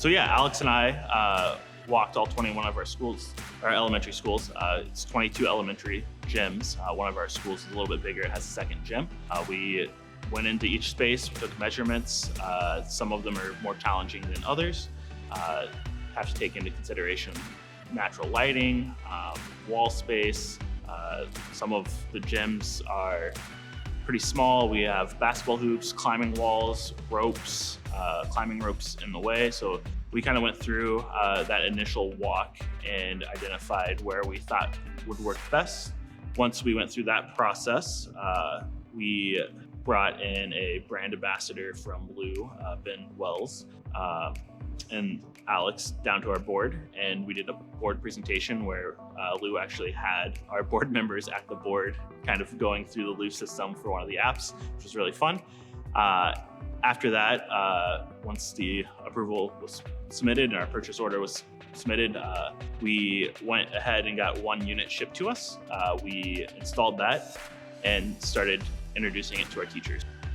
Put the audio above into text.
So yeah, Alex and I walked all 21 of our schools, our elementary schools. It's 22 elementary gyms. One of our schools is a little bit bigger. It has a second gym. We went into each space, took measurements. Some of them are more challenging than others. Have to take into consideration natural lighting, wall space. Some of the gyms are pretty small. We have basketball hoops, climbing walls, ropes, climbing ropes in the way. So we kind of went through that initial walk and identified where we thought would work best. Once we went through that process, we brought in a brand ambassador from Bluum, Ben Wells, and Alex down to our board, and we did a board presentation where Lou actually had our board members at the board kind of going through the Lou system for one of the apps, which was really fun. After that, once the approval was submitted and our purchase order was submitted, we went ahead and got one unit shipped to us. We installed that and started introducing it to our teachers.